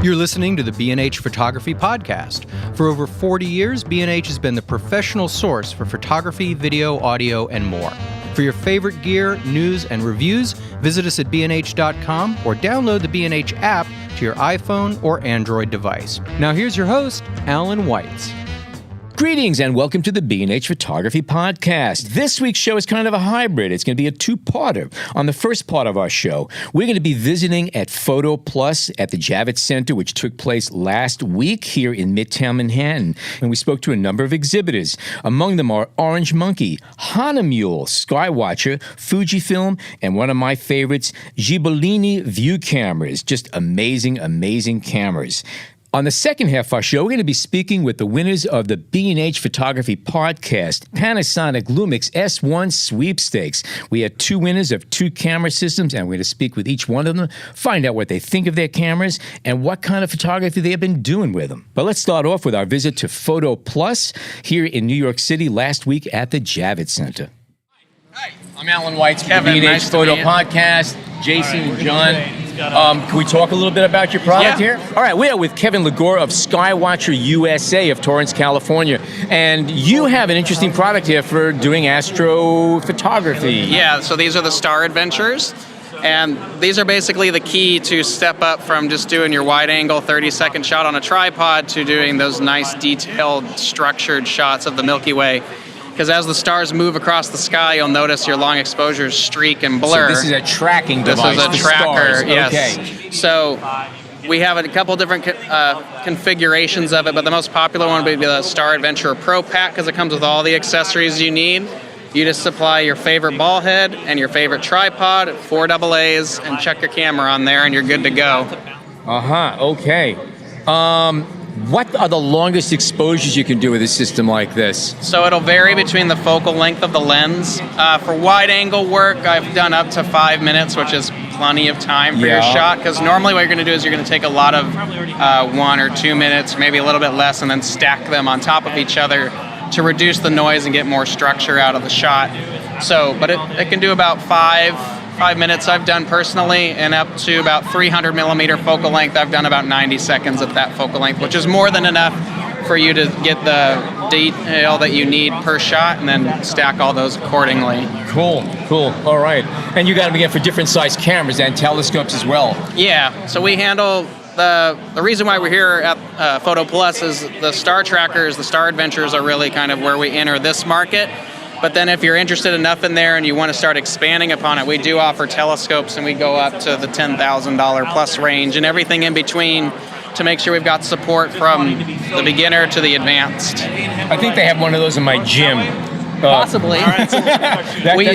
You're listening to the B&H Photography Podcast. For over 40 years, B&H has been the professional source for photography, video, audio, and more. For your favorite gear, news, and reviews, visit us at bnh.com or download the B&H app to your iPhone or Android device. Now here's your host, Alan Weitz. Greetings and welcome to the B&H Photography Podcast. This week's show is kind of a hybrid. It's going to be a two-parter. On the first part of our show, we're going to be visiting at PhotoPlus at the Javits Center, which took place last week here in Midtown Manhattan. And we spoke to a number of exhibitors. Among them are Orange Monkey, Hahnemühle, Skywatcher, Fujifilm, and one of my favorites, Gibolini View cameras. Just amazing, amazing cameras. On the second half of our show, we're going to be speaking with the winners of the B&H Photography Podcast, Panasonic Lumix S1 Sweepstakes. We had two winners of two camera systems, and we're going to speak with each one of them, find out what they think of their cameras, and what kind of photography they have been doing with them. But let's start off with our visit to PhotoPlus here in New York City last week at the Javits Center. Hi, I'm Alan Weitz from the B&H Photo Podcast. Jason and John, can we talk a little bit about your product here? All right, we are with Kevin Legore of Skywatcher USA of Torrance, California. And you have an interesting product here for doing astrophotography. Yeah, so these are the Star Adventures. And these are basically the key to step up from just doing your wide-angle 30-second shot on a tripod to doing those nice, detailed, structured shots of the Milky Way. Because as the stars move across the sky, you'll notice your long exposures streak and blur. So this is a tracking device. This is a tracker, stars. yes. Okay. So we have a couple different configurations of it, but the most popular one would be the Star Adventure Pro Pack because it comes with all the accessories you need. You just supply your favorite ball head and your favorite tripod, 4 AA's, and check your camera on there, and you're good to go. Okay. What are the longest exposures you can do with a system like this? So it'll vary between the focal length of the lens. For wide-angle work, I've done up to 5 minutes, which is plenty of time for your shot, because normally what you're going to do is you're going to take a lot of 1 or 2 minutes, maybe a little bit less, and then stack them on top of each other to reduce the noise and get more structure out of the shot. So, but it can do about 5 minutes I've done personally, and up to about 300 millimeter focal length, I've done about 90 seconds at that focal length, which is more than enough for you to get the detail that you need per shot and then stack all those accordingly. Cool. All right. And you got them again for different size cameras and telescopes as well. Yeah, so we handle the reason why we're here at PhotoPlus is the Star Trackers, the Star Adventures are really kind of where we enter this market. But then if you're interested enough in there and you want to start expanding upon it, we do offer telescopes, and we go up to the $10,000 plus range and everything in between to make sure we've got support from the beginner to the advanced. I think they have one of those in my gym. Possibly. That's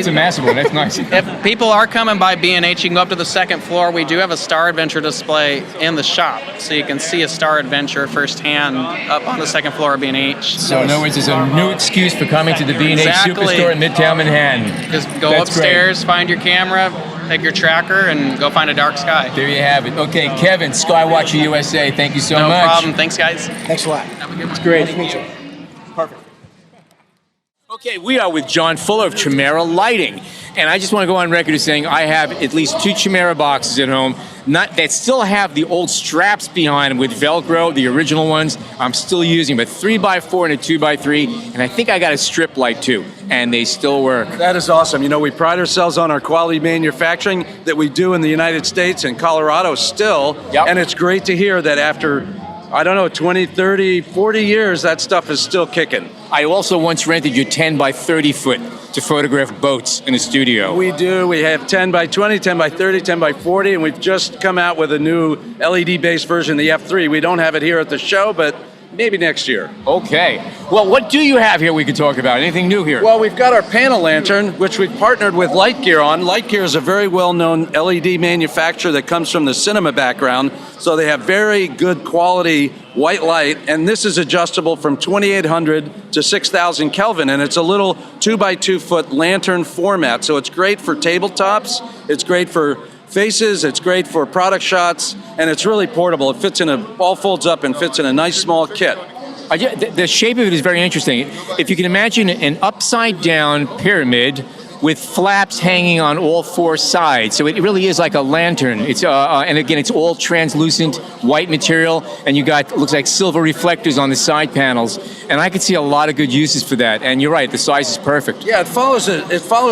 a massive one. That's nice. If people are coming by B&H, you can go up to the second floor. We do have a Star Adventure display in the shop, so you can see a Star Adventure firsthand up on the second floor of B&H. So in other words, there's a new excuse for coming to the B&H Superstore in Midtown Manhattan. Just go upstairs, find your camera, take your tracker, and go find a dark sky. There you have it. Okay, Kevin, Skywatcher USA, thank you so much. No problem. Thanks, guys. Thanks a lot. Have a good one. It's great. Nice to meet you. Perfect. Okay, we are with John Fuller of Chimera Lighting, and I just want to go on record as saying I have at least 2 Chimera boxes at home that still have the old straps behind them with Velcro, the original ones I'm still using, but 3x4 and a 2x3, and I think I got a strip light too, and they still work. That is awesome. You know, we pride ourselves on our quality manufacturing that we do in the United States and Colorado still, and it's great to hear that after 20, 30, 40 years, that stuff is still kicking. I also once rented your 10 by 30 foot to photograph boats in a studio. We do. We have 10 by 20, 10 by 30, 10 by 40, and we've just come out with a new LED-based version, the F3. We don't have it here at the show, but maybe next year. Okay. Well, what do you have here we could talk about? Anything new here? Well, we've got our panel lantern, which we've partnered with Lightgear on. Lightgear is a very well-known LED manufacturer that comes from the cinema background, so they have very good quality white light, and this is adjustable from 2800 to 6000 Kelvin, and it's a little 2x2 foot lantern format, so it's great for tabletops, it's great for faces, it's great for product shots, and it's really portable. It fits in all folds up and fits in a nice small kit. The shape of it is very interesting. If you can imagine an upside down pyramid with flaps hanging on all four sides. So it really is like a lantern. It's and again, it's all translucent white material, and you got, looks like silver reflectors on the side panels. And I could see a lot of good uses for that. And you're right, the size is perfect. Yeah, it follows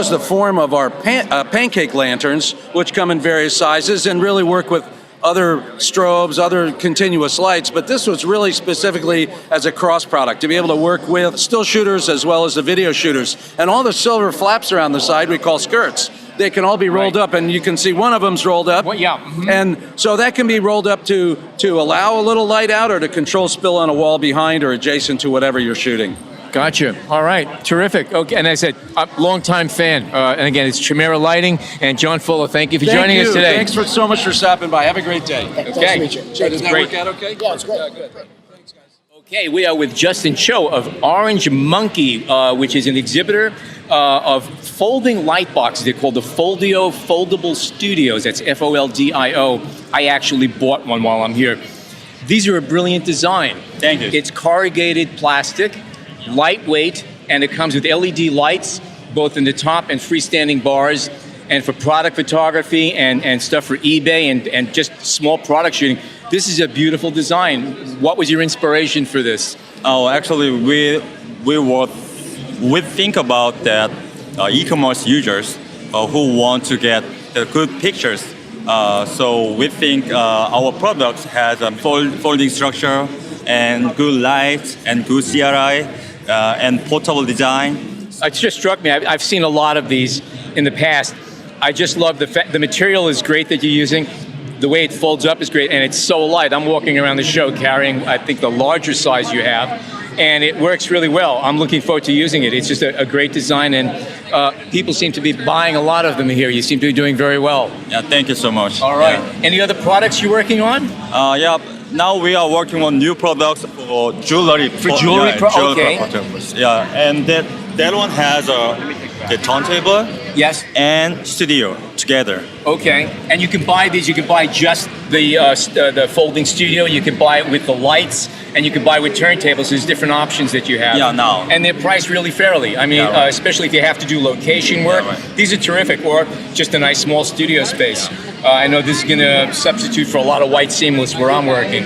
the form of our pancake lanterns, which come in various sizes and really work with other strobes, other continuous lights, but this was really specifically as a cross product to be able to work with still shooters as well as the video shooters. And all the silver flaps around the side we call skirts. They can all be rolled up, and you can see one of them's rolled up. Well, yeah. Mm-hmm. And so that can be rolled up to allow a little light out or to control spill on a wall behind or adjacent to whatever you're shooting. Gotcha. All right. Terrific. Okay. And as I said, I'm a longtime fan. And again, it's Chimera Lighting. And John Fuller, thank you for joining us today. Thanks so much for stopping by. Have a great day. Okay. Nice to meet you. Did that work out okay? Yeah, it's great. Good. Thanks, guys. Okay, we are with Justin Cho of Orange Monkey, which is an exhibitor of folding light boxes. They're called the Foldio Foldable Studios. That's Foldio. I actually bought one while I'm here. These are a brilliant design. Thank you. It's corrugated plastic, lightweight, and it comes with LED lights, both in the top and freestanding bars. And for product photography and stuff for eBay and just small product shooting, this is a beautiful design. What was your inspiration for this? Oh, actually, we think about that e-commerce users who want to get the good pictures. So we think our products has a folding structure and good light and good CRI and portable design. It just struck me. I've seen a lot of these in the past. I just love the material is great that you're using. The way it folds up is great, and it's so light. I'm walking around the show carrying, I think, the larger size you have, and it works really well. I'm looking forward to using it. It's just a great design, and people seem to be buying a lot of them here. You seem to be doing very well. Yeah, thank you so much. All right. Yeah. Any other products you're working on? Yeah. Now we are working on new products for jewelry. For jewelry, okay. Yeah, and that one has the turntable. Yes. And studio together. Okay, and you can buy these. You can buy just the folding studio. You can buy it with the lights, and you can buy with turntables. There's different options that you have. Yeah, now. And they're priced really fairly. I mean, Yeah, right. Especially if you have to do location work. Yeah, right. These are terrific. Or just a nice small studio space. I know this is going to substitute for a lot of white seamless where I'm working.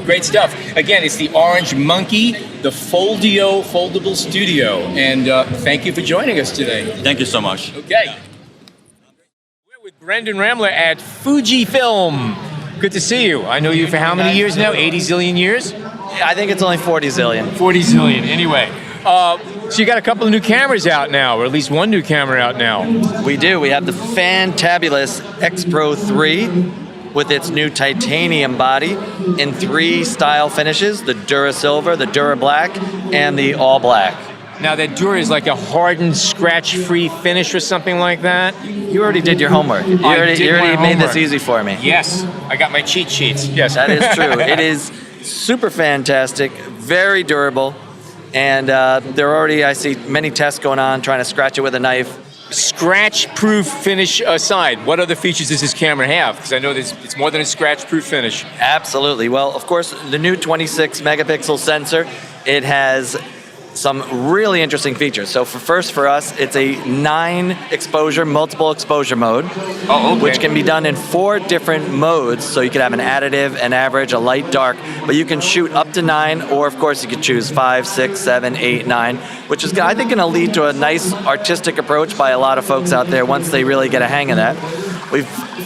Great stuff. Again, it's the Orange Monkey, the Foldio Foldable Studio. And thank you for joining us today. Thank you so much. Okay. We're with Brendan Ramler at Fujifilm. Good to see you. I know you for how many years now? 80 zillion years? I think it's only 40 zillion. 40 zillion, anyway. So you got a couple of new cameras out now, or at least one new camera out now. We do. We have the fantabulous X Pro 3 with its new titanium body in 3 style finishes, the Dura Silver, the Dura Black, and the All Black. Now that Dura is like a hardened, scratch-free finish or something like that? You already did your homework. You already made this easy for me. Yes, I got my cheat sheets. Yes. That is true. It is super fantastic, very durable, and there are already, I see many tests going on trying to scratch it with a knife. Scratch-proof finish aside, what other features does this camera have? Because I know it's more than a scratch-proof finish. Absolutely. Well, of course, the new 26 megapixel sensor, it has some really interesting features. So for us, it's a 9 exposure, multiple exposure mode, which can be done in 4 different modes. So you could have an additive, an average, a light, dark, but you can shoot up to 9, or of course you could choose 5, 6, 7, 8, 9, which is, I think, going to lead to a nice artistic approach by a lot of folks out there once they really get a hang of that.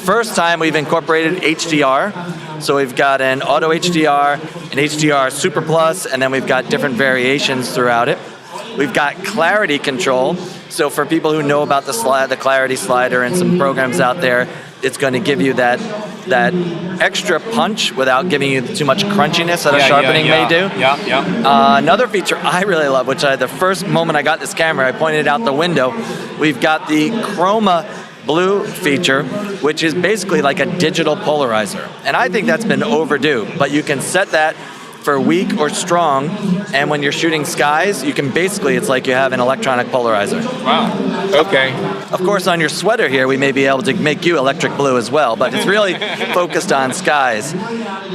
First time we've incorporated HDR. So we've got an Auto HDR, an HDR Super Plus, and then we've got different variations throughout it. We've got clarity control. So for people who know about the clarity slider and some programs out there, it's going to give you that extra punch without giving you too much crunchiness that a sharpening may do. Another feature I really love, which the first moment I got this camera, I pointed out the window. We've got the Chroma Blue feature, which is basically like a digital polarizer. And I think that's been overdue, but you can set that for weak or strong, and when you're shooting skies, you can basically, it's like you have an electronic polarizer. Wow, okay. Of course, on your sweater here, we may be able to make you electric blue as well, but it's really focused on skies.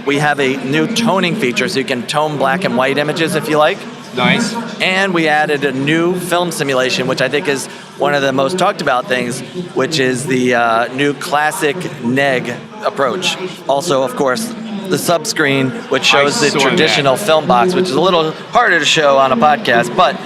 We have a new toning feature, so you can tone black and white images if you like. Nice. And we added a new film simulation, which I think is one of the most talked about things, which is the new classic neg approach. Also, of course, the subscreen, which shows the traditional film box, which is a little harder to show on a podcast, but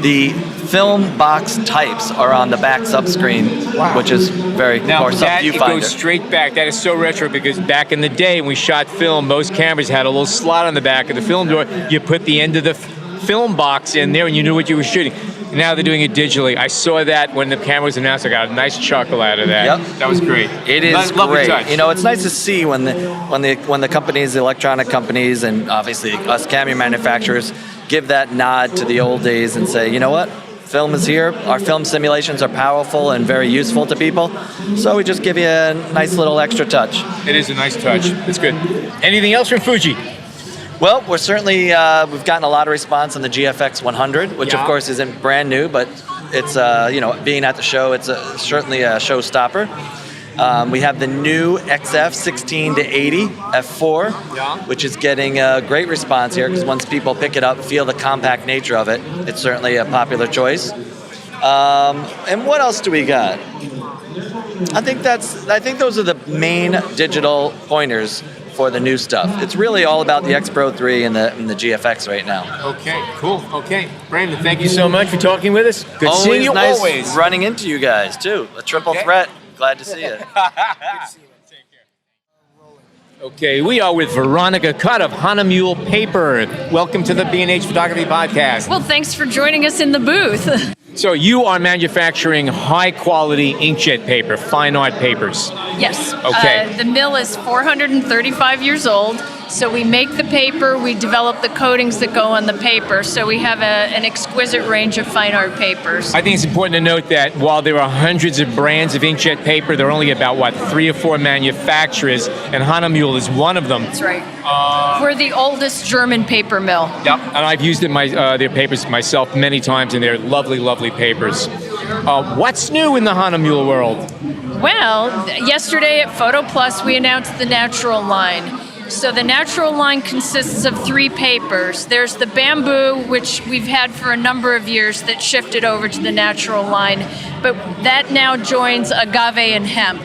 the film box types are on the back subscreen, which is very now, more that it viewfinder. goes straight back. That is so retro because back in the day when we shot film, most cameras had a little slot on the back of the film door. You put the end of the film box in there and you knew what you were shooting. Now they're doing it digitally. I saw that when the camera was announced. I got a nice chuckle out of that. Yep. That was great. It is Lovely great. touch. You know, it's nice to see when the companies, the electronic companies, and obviously us camera manufacturers give that nod to the old days and say, you know what? Film is here. Our film simulations are powerful and very useful to people. So we just give you a nice little extra touch. It is a nice touch. It's good. Anything else from Fuji? Well, we're certainly, we've gotten a lot of response on the GFX 100, which of course isn't brand new, but it's, being at the show, it's certainly a showstopper. We have the new XF 16 to 80 F4, which is getting a great response here because once people pick it up, feel the compact nature of it, it's certainly a popular choice. And what else do we got? I think those are the main digital pointers for the new stuff. It's really all about the X Pro 3 and the GFX right now. Okay, cool. Okay, Brandon, thank you so much for talking with us. Good seeing you nice always. Running into you guys too. A triple threat. Glad to see you. Okay, we are with Veronica Cutt of Hahnemühle Paper. Welcome to the B&H Photography Podcast. Well, thanks for joining us in the booth. So you are manufacturing high-quality inkjet paper, fine art papers. Yes. Okay. The mill is 435 years old, so we make the paper, we develop the coatings that go on the paper, so we have an exquisite range of fine art papers. I think it's important to note that while there are hundreds of brands of inkjet paper, there are only about, 3 or 4 manufacturers, and Hahnemühle is one of them. That's right. We're the oldest German paper mill. Yep, and I've used their papers myself many times, and they're lovely, lovely papers. What's new in the Hahnemühle world? Well, yesterday at PhotoPlus, we announced the Natural line. So the Natural line consists of 3 papers. There's the bamboo, which we've had for a number of years, that shifted over to the Natural line, but that now joins agave and hemp.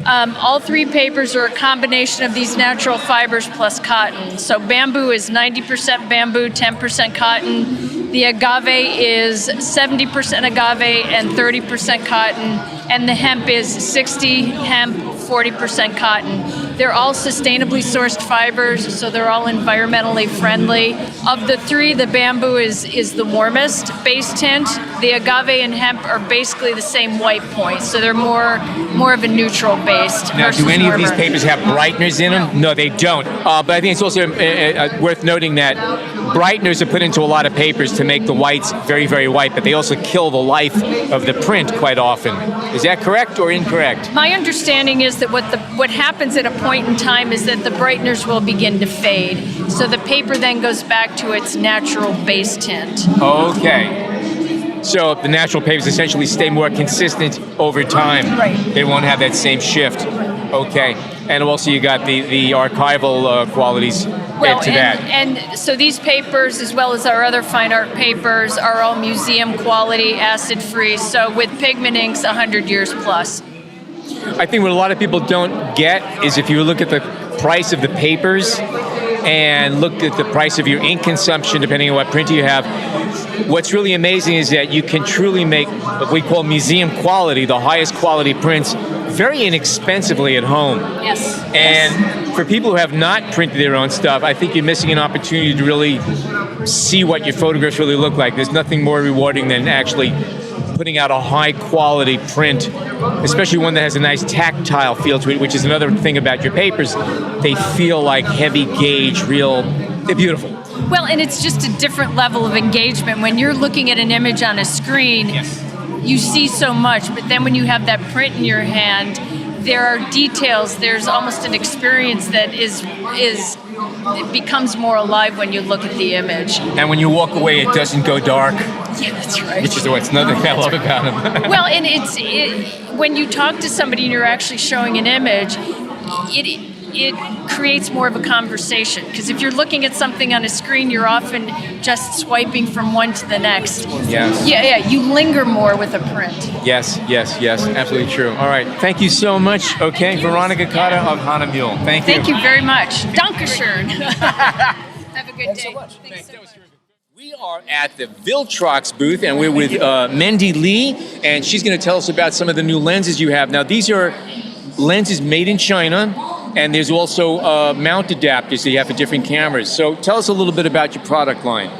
All 3 papers are a combination of these natural fibers plus cotton. So bamboo is 90% bamboo, 10% cotton. The agave is 70% agave and 30% cotton. And the hemp is 60 hemp, 40% cotton. They're all sustainably sourced fibers, so they're all environmentally friendly. Of the 3, the bamboo is the warmest base tint. The agave and hemp are basically the same white point, so they're more of a neutral based. Now, do any warmer. of these papers have brighteners in them? No, they don't. But I think it's also worth noting that brighteners are put into a lot of papers to make the whites very, very white, but they also kill the life of the print quite often. Is that correct or incorrect? My understanding is that what happens at a point in time is that the brighteners will begin to fade. So the paper then goes back to its natural base tint. Okay. So the natural papers essentially stay more consistent over time. Right. They won't have that same shift. Okay. And also you got the archival qualities add to that. And so these papers, as well as our other fine art papers, are all museum quality, acid-free, so with pigment inks, 100 years plus. I think what a lot of people don't get is if you look at the price of the papers and look at the price of your ink consumption, depending on what printer you have, what's really amazing is that you can truly make what we call museum quality, the highest quality prints, very inexpensively at home. Yes. And for people who have not printed their own stuff, I think you're missing an opportunity to really see what your photographs really look like. There's nothing more rewarding than actually putting out a high quality print, especially one that has a nice tactile feel to it, which is another thing about your papers. They feel like heavy gauge, they're beautiful. Well, and it's just a different level of engagement. When you're looking at an image on a screen, Yes. You see so much, but then when you have that print in your hand, there are details, there's almost an experience that it becomes more alive when you look at the image. And when you walk away, it doesn't go dark, Yeah, that's right. which is what's another thing I love about them. Well, and when you talk to somebody and you're actually showing an image, it creates more of a conversation. Because if you're looking at something on a screen, you're often just swiping from one to the next. Yes. Yeah, you linger more with a print. Yes, absolutely true. All right, thank you so much. Okay, Veronica Cotta of Hanemule. Thank you. Thank you very much. Dankeschön. Have a good day. Thanks so much. We are at the Viltrox booth, and we're with Mendy Lee, and she's going to tell us about some of the new lenses you have. Now, these are lenses made in China, and there's also mount adapters that you have for different cameras. So, tell us a little bit about your product line.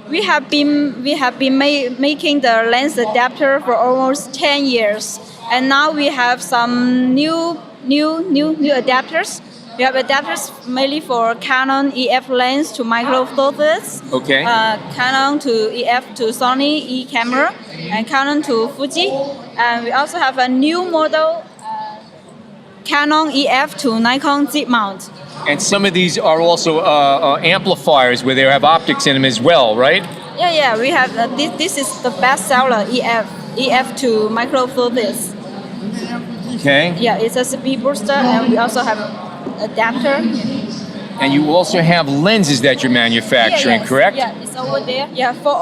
We have been making the lens adapter for almost 10 years, and now we have some new adapters. We have adapters mainly for Canon EF lens to micro four thirds. Okay. Canon to EF to Sony E camera, and Canon to Fuji. And we also have a new model, Canon EF to Nikon Z mount. And some of these are also amplifiers where they have optics in them as well, right? Yeah. We have this is the best seller EF to micro four thirds. Okay. Yeah, it's a speed booster, and we also have adapter. And you also have lenses that you're manufacturing, correct? Yeah, it's over there. Yeah, for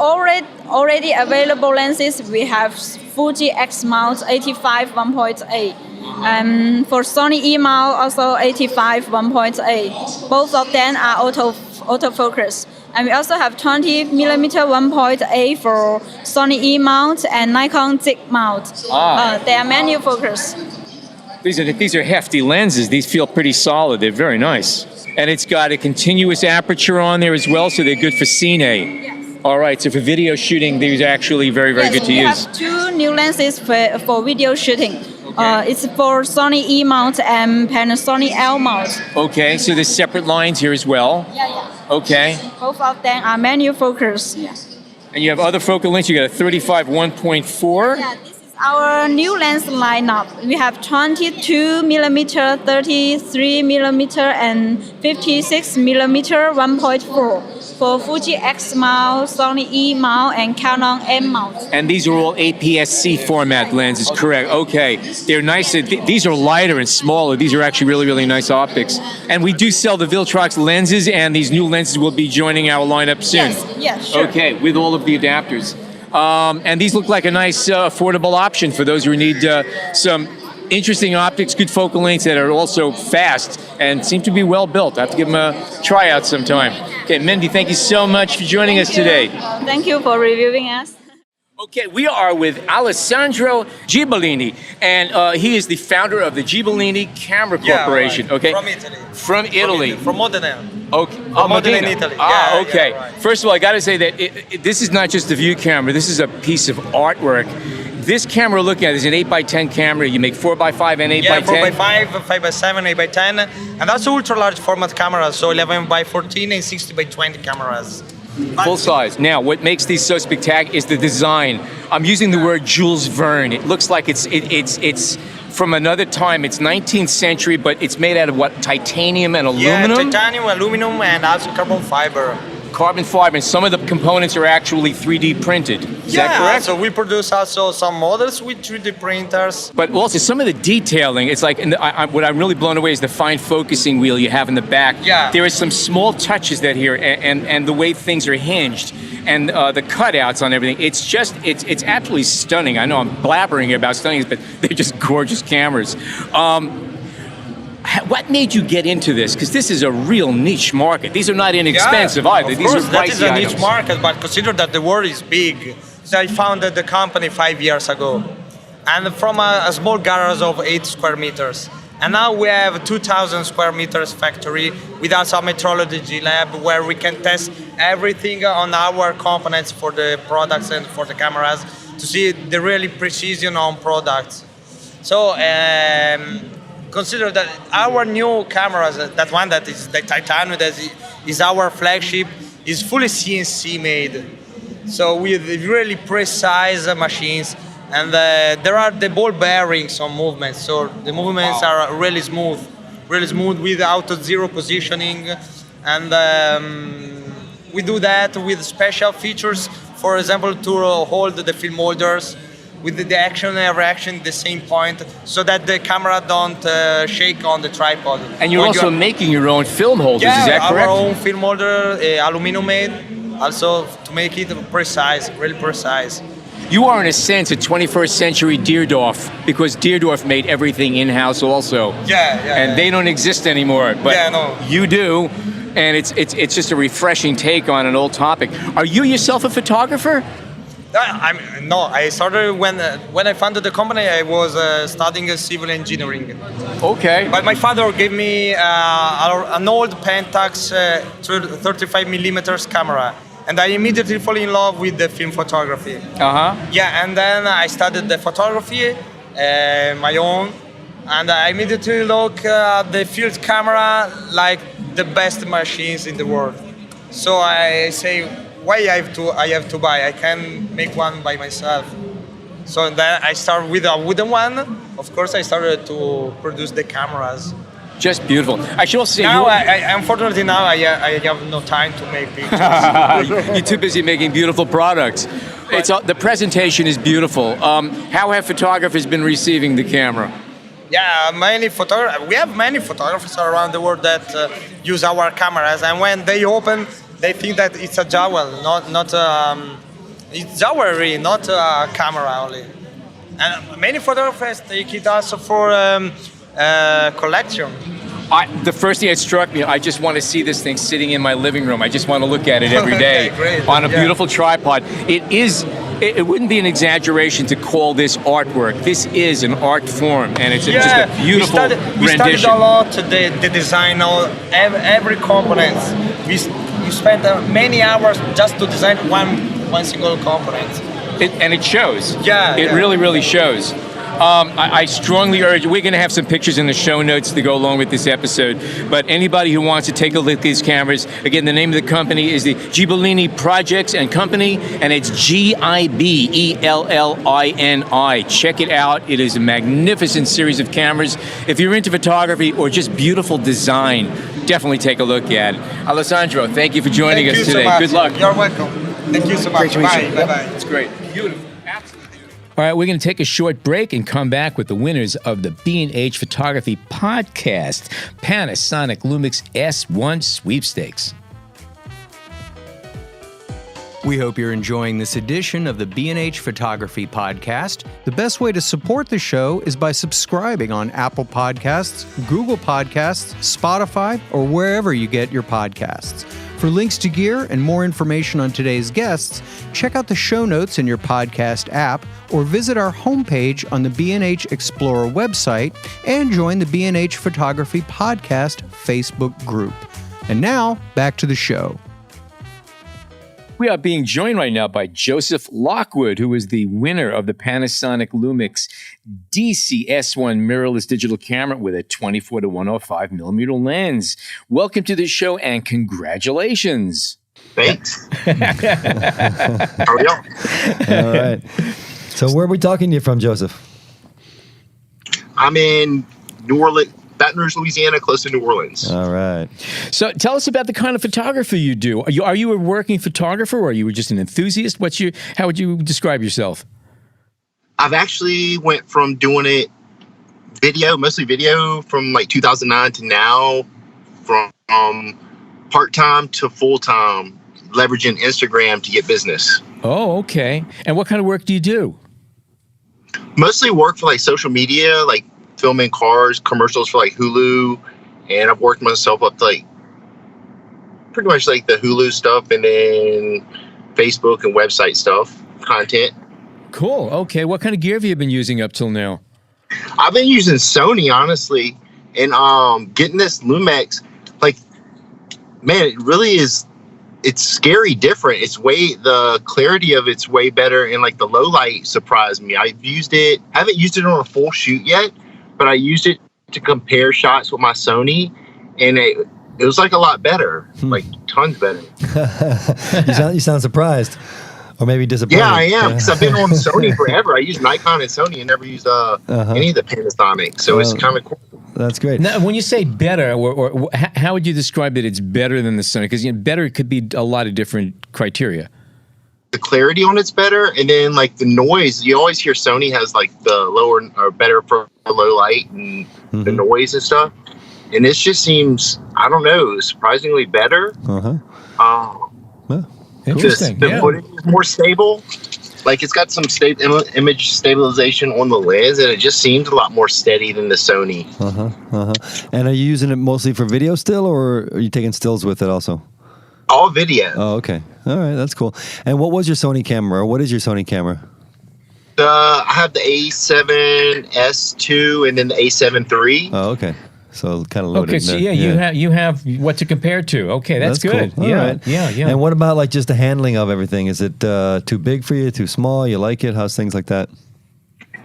already available lenses, we have Fuji X mount 85 1.8. For Sony E mount, also 85 1.8. Both of them are autofocus. And we also have 20 millimeter 1.8 for Sony E mount and Nikon Z mount. They are manual focus. These are hefty lenses. These feel pretty solid. They're very nice. And it's got a continuous aperture on there as well, so they're good for Cine. Yes. All right, so for video shooting, these are actually very good to use. We have two new lenses for video shooting. Okay. It's for Sony E mount and Panasonic L mount. Okay, so there's separate lines here as well. Yeah. Okay. Both of them are manual focus. Yeah. And you have other focal lengths. You got a 35 1.4. Yeah, this is our new lens lineup. We have 22 millimeter, 33 millimeter, and 56 millimeter 1.4 for Fuji X mount, Sony E mount, and Canon M mount. And these are all APS-C format lenses, correct? Okay, they're nice. These are lighter and smaller. These are actually really nice optics. And we do sell the Viltrox lenses, and these new lenses will be joining our lineup soon. Yes, sure. Okay, with all of the adapters. And these look like a nice, affordable option for those who need some interesting optics, good focal lengths that are also fast and seem to be well built. I have to give them a tryout sometime. Okay, Mendy, thank you so much for joining us today. Thank you for reviewing us. Okay, we are with Alessandro Gibolini, and he is the founder of the Gibolini Camera Corporation. Right. Okay, From Italy. From Italy. From Modena. Okay. Modena in Italy. Okay. Yeah, right. First of all, I got to say that this is not just a view camera. This is a piece of artwork. This camera we're looking at is an 8x10 camera. You make 4x5 and 8x10. Yeah, 4x5, 5x7, 8x10, and that's ultra large format cameras. So 11x14 and 60x20 cameras. Full size. Now, what makes these so spectacular is the design. I'm using the word Jules Verne. It looks like it's from another time. It's 19th century, but it's made out of what? Titanium and aluminum? Yeah, titanium, aluminum, and also carbon fiber. Carbon fiber, and some of the components are actually 3D printed. Is that correct? So we produce also some models with 3D printers. But also some of the detailing, it's like, what I'm really blown away is the fine focusing wheel you have in the back. Yeah. There is some small touches that here, and the way things are hinged, and the cutouts on everything. It's just, it's absolutely stunning. I know I'm blabbering about stunning, but they're just gorgeous cameras. What made you get into this? Because this is a real niche market. These are not inexpensive either. These are pricey that is a items. niche market, but consider that the world is big. So I founded the company 5 years ago, and from a small garage of 8 square meters. And now we have a 2,000 square meters factory with also a metrology lab where we can test everything on our components for the products and for the cameras to see the really precision on products. So consider that our new cameras, that one that is the titanium, that is our flagship, is fully CNC made. So with really precise machines, and there are the ball bearings on movements. So the movements are really smooth with auto zero positioning, and we do that with special features. For example, to hold the film holders. with the action and reaction at the same point, so that the camera don't shake on the tripod. And you're also making your own film holders, is that correct? Our own film holder, aluminum made, also to make it precise, really precise. You are, in a sense, a 21st century Deerdorf, because Deerdorf made everything in-house also. And they don't exist anymore, but you do. And it's just a refreshing take on an old topic. Are you yourself a photographer? I started when I founded the company. I was studying civil engineering. Okay. But my father gave me an old Pentax 35 millimeters camera, and I immediately fell in love with the film photography. Yeah, and then I studied the photography, my own, and I immediately look at the field camera like the best machines in the world. So I say, why I have to buy? I can make one by myself. So then I start with a wooden one. Of course, I started to produce the cameras. Just beautiful. I should also say, now, unfortunately, now I have no time to make pictures. You're too busy making beautiful products. The presentation is beautiful. How have photographers been receiving the camera? Yeah, we have many photographers around the world that use our cameras, and when they open, they think that it's a jowl, it's jewelry, not a camera only. And many photographers take it also for collection. The first thing that struck me, I just want to see this thing sitting in my living room. I just want to look at it every day on a beautiful tripod. It wouldn't be an exaggeration to call this artwork. This is an art form, and it's just a beautiful rendition. We studied a lot the design of every component. We spent many hours just to design one single component. And it shows. It really, really shows. I strongly urge, we're going to have some pictures in the show notes to go along with this episode, but anybody who wants to take a look at these cameras, again, the name of the company is the Ghibellini Projects and Company, and it's Gibellini. Check it out. It is a magnificent series of cameras. If you're into photography or just beautiful design, definitely take a look at it. Alessandro, thank you for joining us today. So much. Good luck. You're welcome. Thank you so much. Bye. Bye-bye. It's great. Beautiful. All right, we're going to take a short break and come back with the winners of the B&H Photography Podcast, Panasonic Lumix S1 Sweepstakes. We hope you're enjoying this edition of the B&H Photography Podcast. The best way to support the show is by subscribing on Apple Podcasts, Google Podcasts, Spotify, or wherever you get your podcasts. For links to gear and more information on today's guests, check out the show notes in your podcast app or visit our homepage on the B&H Explorer website and join the B&H Photography Podcast Facebook group. And now, back to the show. We are being joined right now by Joseph Lockwood, who is the winner of the Panasonic Lumix DC-S1 mirrorless digital camera with a 24 to 105 millimeter lens. Welcome to the show and congratulations. Thanks. How are y'all? All right. So where are we talking to you from, Joseph? I'm in New Orleans, Baton Rouge, Louisiana, close to New Orleans. All right. So tell us about the kind of photography you do. Are you a working photographer, or are you just an enthusiast? How would you describe yourself? I've actually went from doing it mostly video from like 2009 to now, from part-time to full-time, leveraging Instagram to get business. Oh, okay. And what kind of work do you do? Mostly work for like social media, like filming cars, commercials for like Hulu, and I've worked myself up to like pretty much like the Hulu stuff, and then Facebook and website stuff, content. Cool. Okay. What kind of gear have you been using up till now? I've been using Sony, honestly, and getting this Lumix, like, man, it really is. It's scary different. The clarity of it's way better, and like the low light surprised me. I haven't used it on a full shoot yet, but I used it to compare shots with my Sony, and it was like a lot better, like tons better. You sound surprised, or maybe disappointed. Yeah, I am, because I've been on Sony forever. I use Nikon and Sony and never used any of the Panasonic, so it's kind of cool. That's great. Now, when you say better, or how would you describe that it's better than the Sony? Because better could be a lot of different criteria. the clarity on it's better, and then like the noise. You always hear Sony has like the lower or better for low light and the noise and stuff. And this just seems, I don't know, surprisingly better. Interesting. The footage is more stable. Like it's got some image stabilization on the lens, and it just seems a lot more steady than the Sony. And are you using it mostly for video still, or are you taking stills with it also? All video. Oh, okay. All right, that's cool. And what was your Sony camera, or what is your Sony camera? I have the A7S2 and then the A7 III. Oh, okay. So kind of loaded. Okay, so you have what to compare to. Okay, that's good. Cool. Yeah, right. yeah. And what about like just the handling of everything? Is it too big for you? Too small? You like it? How's things like that?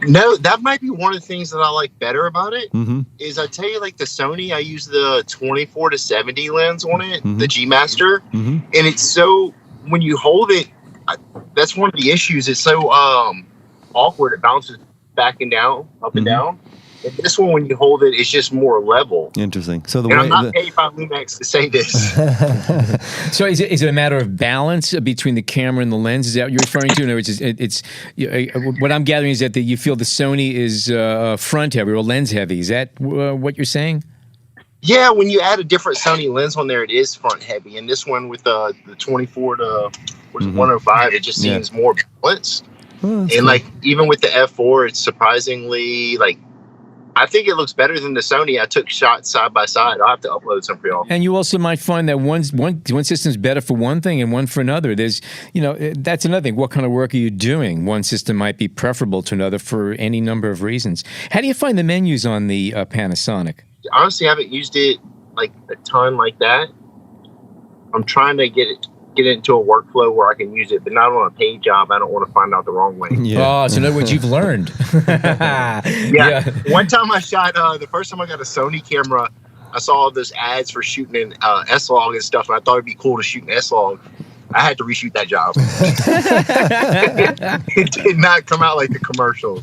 No, that might be one of the things that I like better about it. Is I tell you, like the Sony, I use the 24-70 lens on it, the G Master, and it's so when you hold it, that's one of the issues. It's so awkward. It bounces back and down, up and down. And this one, when you hold it, it's just more level. Interesting. So I'm not paid by Lumex to say this. So is it a matter of balance between the camera and the lens? Is that what you're referring to? In other words, it's what I'm gathering is that you feel the Sony is front heavy or lens heavy. Is that what you're saying? Yeah, when you add a different Sony lens on there, it is front heavy. And this one with the 24 to 105, it just seems more balanced. And cool. Like even with the F4, it's surprisingly like. I think it looks better than the Sony. I took shots side by side. I'll have to upload some for y'all. And you also might find that one system's better for one thing and one for another. There's, that's another thing. What kind of work are you doing? One system might be preferable to another for any number of reasons. How do you find the menus on the Panasonic? Honestly, I haven't used it like a ton like that. I'm trying to get it into a workflow where I can use it, but not on a paid job. I don't want to find out the wrong way. Yeah. Oh, so in other words, you've learned. Yeah. One time I shot, the first time I got a Sony camera, I saw all those ads for shooting in S-Log and stuff, and I thought it'd be cool to shoot in S-Log. I had to reshoot that job. It did not come out like the commercials.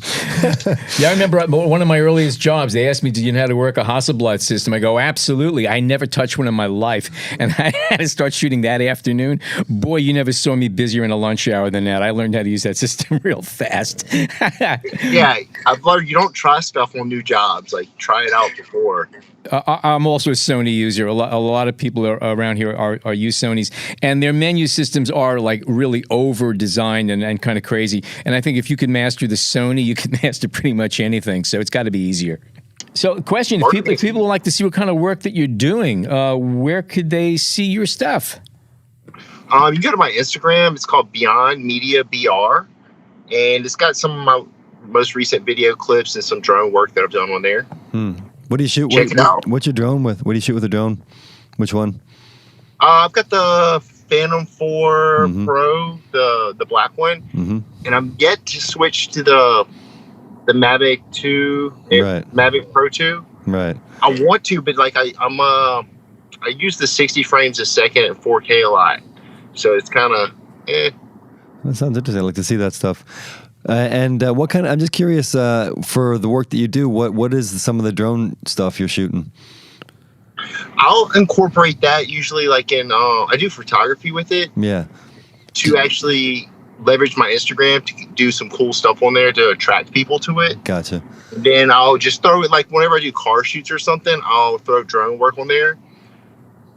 Yeah, I remember one of my earliest jobs, they asked me, do you know how to work a Hasselblad system? I go, absolutely. I never touched one in my life. And I had to start shooting that afternoon. Boy, you never saw me busier in a lunch hour than that. I learned how to use that system real fast. Yeah, I've learned you don't try stuff on new jobs. Like, try it out before. I'm also a Sony user. A lot of people around here are use Sonys, and their menu systems are like really over designed and kind of crazy. And I think if you can master the Sony, you can master pretty much anything. So it's got to be easier. So, question: if people would like to see what kind of work that you're doing, where could they see your stuff? You can go to my Instagram. It's called Beyond Media BR, and it's got some of my most recent video clips and some drone work that I've done on there. What do you shoot? Check it out. What's your drone with? What do you shoot with a drone? Which one? I've got the Phantom 4 Pro, the black one, and I'm yet to switch to the Mavic 2, Mavic Pro 2. Right. I want to, but like I use the 60 frames a second at 4K a lot, so it's kind of That sounds interesting. I'd like to see that stuff. And what kind of, I'm just curious, for the work that you do, what is some of the drone stuff you're shooting? I'll incorporate that usually like in, I do photography with it. Yeah. To actually leverage my Instagram to do some cool stuff on there to attract people to it. Gotcha. And then I'll just throw it, like whenever I do car shoots or something, I'll throw drone work on there.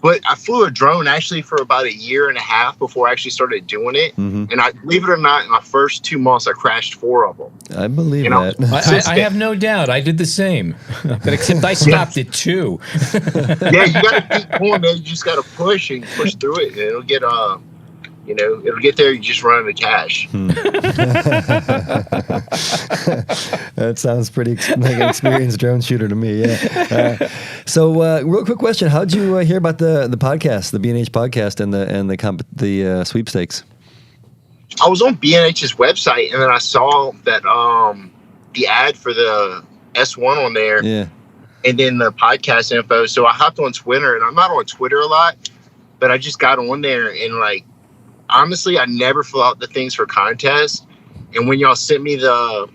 But I flew a drone actually for about a year and a half before I actually started doing it. And I believe it or not, in my first 2 months, I crashed 4 of them. I believe that. I have no doubt. I did the same. But except I stopped at 2. Yeah, you got to keep going, man. You just got to push through it. And it'll get, it'll get there. You just run out of cash. That sounds pretty like an experienced drone shooter to me. Yeah. So, real quick question: how'd you hear about the podcast, the B&H podcast, and the sweepstakes? I was on B&H's website, and then I saw that the ad for the S1 on there, and then the podcast info. So I hopped on Twitter, and I'm not on Twitter a lot, but I just got on there and like. Honestly, I never fill out the things for contests. And when y'all sent me the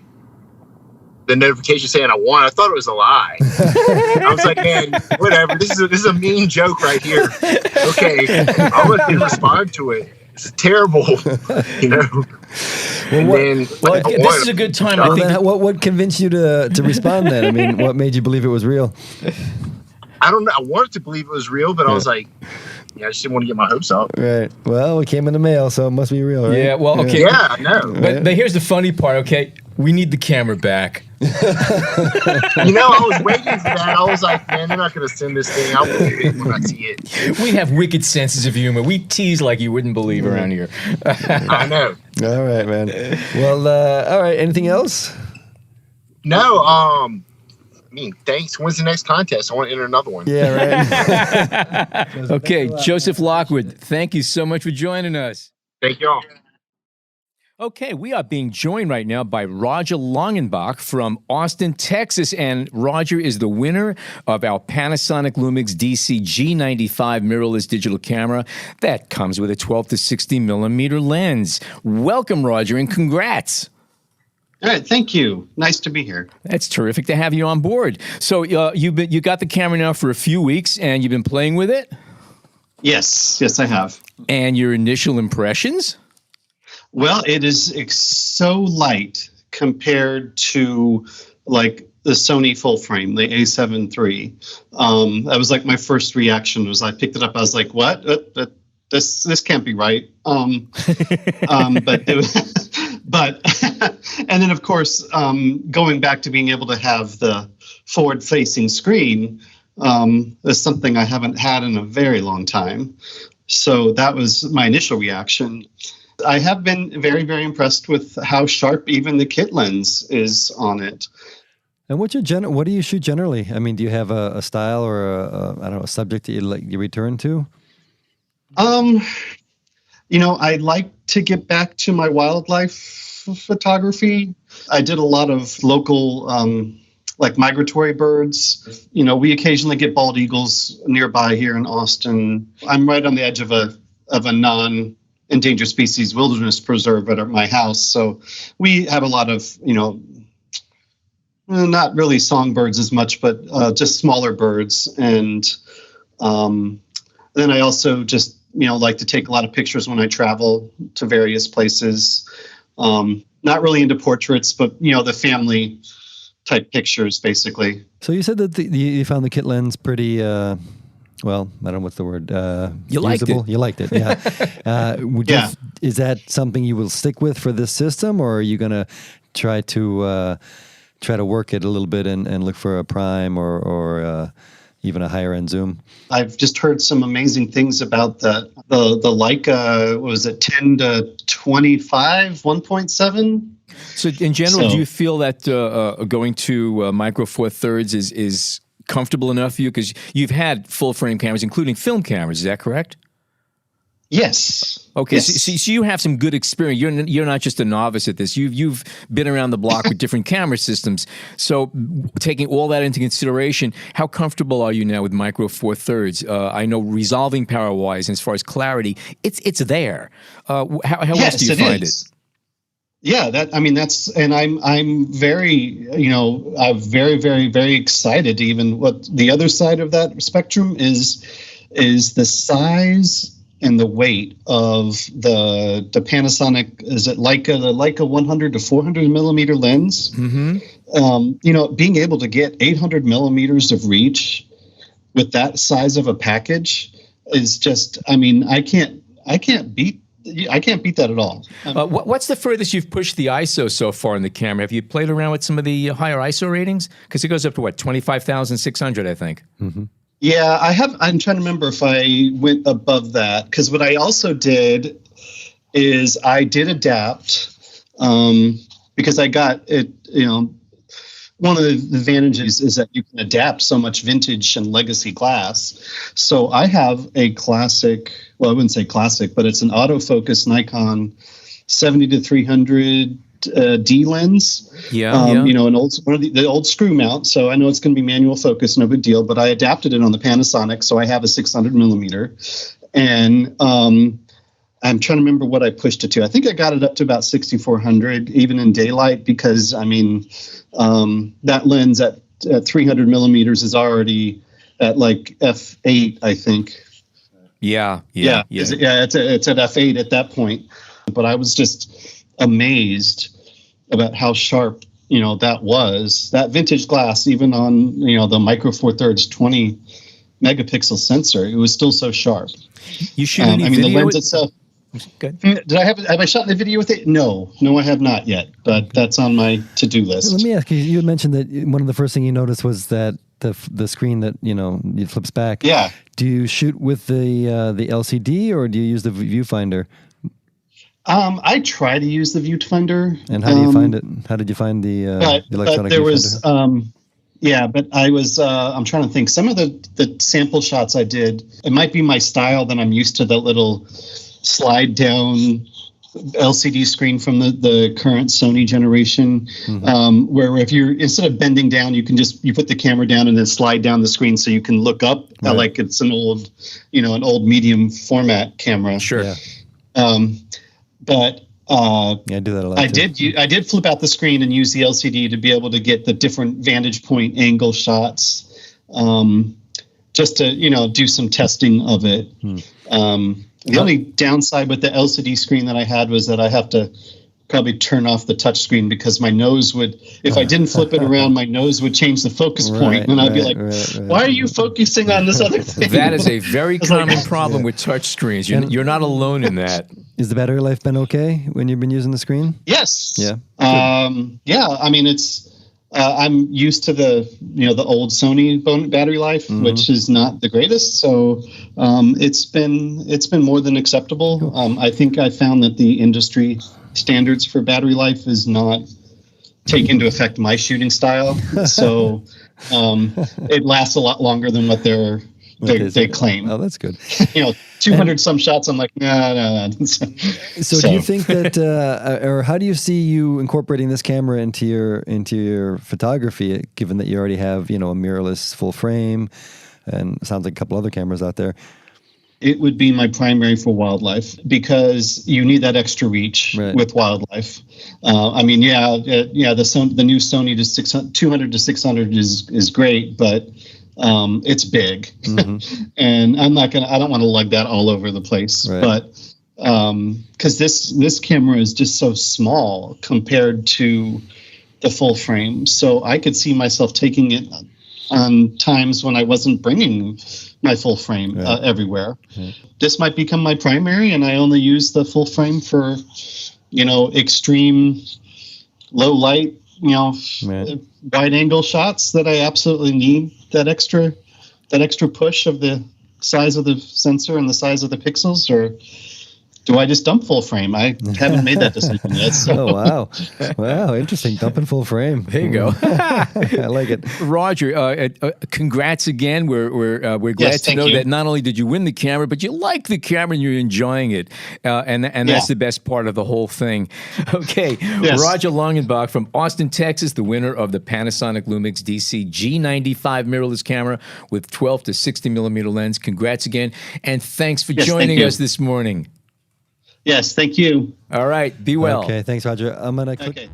notification saying I won, I thought it was a lie. I was like, man, whatever. This is a mean joke right here. Okay, I'll let you respond to it. It's terrible, you know. This is a good time. I think. What convinced you to respond then? I mean, what made you believe it was real? I don't know. I wanted to believe it was real, but I was like, I just didn't want to get my hopes up. Right. Well, it came in the mail, so it must be real, right? Yeah. Well, okay. Yeah, I know. But here's the funny part. Okay, we need the camera back. I was waiting for that. I was like, man, they're not going to send this thing. I'll believe it when I see it. We have wicked senses of humor. We tease like you wouldn't believe around here. I know. All right, man. Well, all right. Anything else? No. Thanks. When's the next contest? I want to enter another one. Yeah, right. Okay, Joseph Lockwood, thank you so much for joining us. Thank y'all. Okay, we are being joined right now by Roger Longenbach from Austin, Texas. And Roger is the winner of our Panasonic Lumix DC G95 mirrorless digital camera that comes with a 12 to 60 millimeter lens. Welcome, Roger, and congrats. All right, thank you. Nice to be here. That's terrific to have you on board. So you got the camera now for a few weeks, and you've been playing with it? Yes, I have. And your initial impressions? Well, it is so light compared to like the Sony full frame, the A7 III. That was like my first reaction. Was I picked it up, I was like, "What? This can't be right." But it was, and then of course, going back to being able to have the forward-facing screen is something I haven't had in a very long time. So that was my initial reaction. I have been very, very impressed with how sharp even the kit lens is on it. And what do you shoot generally? I mean, do you have a style or a subject that you return to? I like to get back to my wildlife photography. I did a lot of local, like migratory birds. We occasionally get bald eagles nearby here in Austin. I'm right on the edge of a non-endangered species wilderness preserve at my house. So we have a lot of, not really songbirds as much, but just smaller birds. And then I also just, like to take a lot of pictures when I travel to various places. Not really into portraits, but, the family type pictures, basically. So you said that you found the kit lens pretty, well, I don't know what's the word. You liked usable? it. You liked it, yeah. Is that something you will stick with for this system, or are you going to try to work it a little bit and look for a prime or even a higher end zoom? I've just heard some amazing things about the Leica. Was it 10 to 25 1.7? So in general, do you feel that going to micro four thirds is comfortable enough for you? Because you've had full frame cameras, including film cameras. Is that correct? Yes. Okay. Yes. So you have some good experience. You're not just a novice at this. You've been around the block with different camera systems. So taking all that into consideration, how comfortable are you now with micro four thirds? I know resolving power wise, and as far as clarity, it's there. How else do you find it? Yeah, I'm very, I'm very, very, very excited. Even what the other side of that spectrum is the size and the weight of the Panasonic. Is it Leica, the Leica 100 to 400 millimeter lens? Mm-hmm. Being able to get 800 millimeters of reach with that size of a package is just. I can't beat that at all. What's the furthest you've pushed the ISO so far in the camera? Have you played around with some of the higher ISO ratings? Because it goes up to 25,600, I think. Mm-hmm. Yeah, I have. I'm trying to remember if I went above that. Because what I also did is I did adapt because I got it. One of the advantages is that you can adapt so much vintage and legacy glass. So I have a classic, well, I wouldn't say classic, but it's an autofocus Nikon 70 to 300 D lens. An old one of the old screw mount. So I know it's going to be manual focus, no big deal. But I adapted it on the Panasonic, so I have a 600 millimeter, and I'm trying to remember what I pushed it to. I think I got it up to about 6,400, even in daylight, because that lens at 300 millimeters is already at like f8, I think. Yeah. It's at f8 at that point. But I was just amazed about how sharp, that was. That vintage glass, even on, the Micro Four Thirds 20 megapixel sensor, it was still so sharp. You shoot any video? The lens itself. Good. Have I shot the video with it? No, I have not yet, but that's on my to-do list. Let me ask you, you had mentioned that one of the first things you noticed was that the screen that, it flips back. Yeah. Do you shoot with the LCD or do you use the viewfinder? I try to use the viewfinder. And how do you find it? How did you find the electronic but there viewfinder? Was, but I was, I'm trying to think. Some of the sample shots I did, it might be my style that I'm used to, that little slide down LCD screen from the current Sony generation, where if you're, instead of bending down, you put the camera down and then slide down the screen so you can look up like it's an old medium format camera. Sure. Yeah. But I do that a lot. I did flip out the screen and use the LCD to be able to get the different vantage point angle shots, just to do some testing of it. The only downside with the LCD screen that I had was that I have to probably turn off the touch screen because my nose would, if I didn't flip it around, my nose would change the focus point, and I'd be like, why are you focusing on this other thing? That is a very common problem with touch screens. You're not alone in that. Is the battery life been okay when you've been using the screen? Yes. Yeah. I mean, it's I'm used to the old Sony battery life, which is not the greatest. So it's been more than acceptable. Cool. I think I found that the industry standards for battery life is not take into effect my shooting style. So it lasts a lot longer than what they claim. Oh, that's good. 200 some shots. I'm like, no. So do you think that, or how do you see you incorporating this camera into your photography, given that you already have, a mirrorless full frame, and it sounds like a couple other cameras out there? It would be my primary for wildlife because you need that extra reach with wildlife. The new Sony 200 to 600 is great, but it's big, and I don't want to lug that all over the place, but because this camera is just so small compared to the full frame, so I could see myself taking it on times when I wasn't bringing my full frame everywhere. This might become my primary, and I only use the full frame for extreme low light, wide angle shots that I absolutely need that extra push of the size of the sensor and the size of the pixels, or do I just dump full frame? I haven't made that decision yet. So. Oh, wow. Interesting. Dumping full frame. There you go. I like it. Roger, congrats again. We're glad to know that not only did you win the camera, but you like the camera and you're enjoying it. And that's the best part of the whole thing. Okay. Yes. Roger Longenbach from Austin, Texas, the winner of the Panasonic Lumix DC G95 mirrorless camera with 12 to 60 millimeter lens. Congrats again. And thanks for joining us this morning. Yes, thank you. All right, be well. Okay, thanks, Roger. I'm going to click. Okay.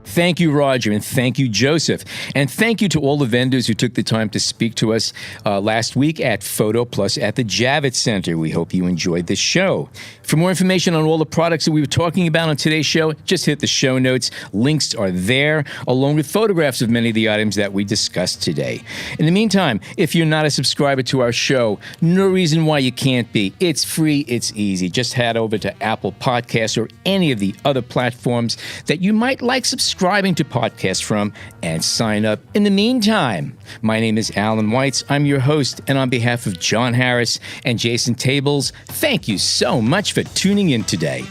Thank you, Roger, and thank you, Joseph. And thank you to all the vendors who took the time to speak to us last week at PhotoPlus at the Javits Center. We hope you enjoyed this show. For more information on all the products that we were talking about on today's show, just hit the show notes. Links are there, along with photographs of many of the items that we discussed today. In the meantime, if you're not a subscriber to our show, no reason why you can't be. It's free, it's easy. Just head over to Apple Podcasts or any of the other platforms that you might like subscribing to podcasts from and sign up. In the meantime, my name is Alan Weitz. I'm your host, and on behalf of John Harris and Jason Tables, thank you so much for tuning in today.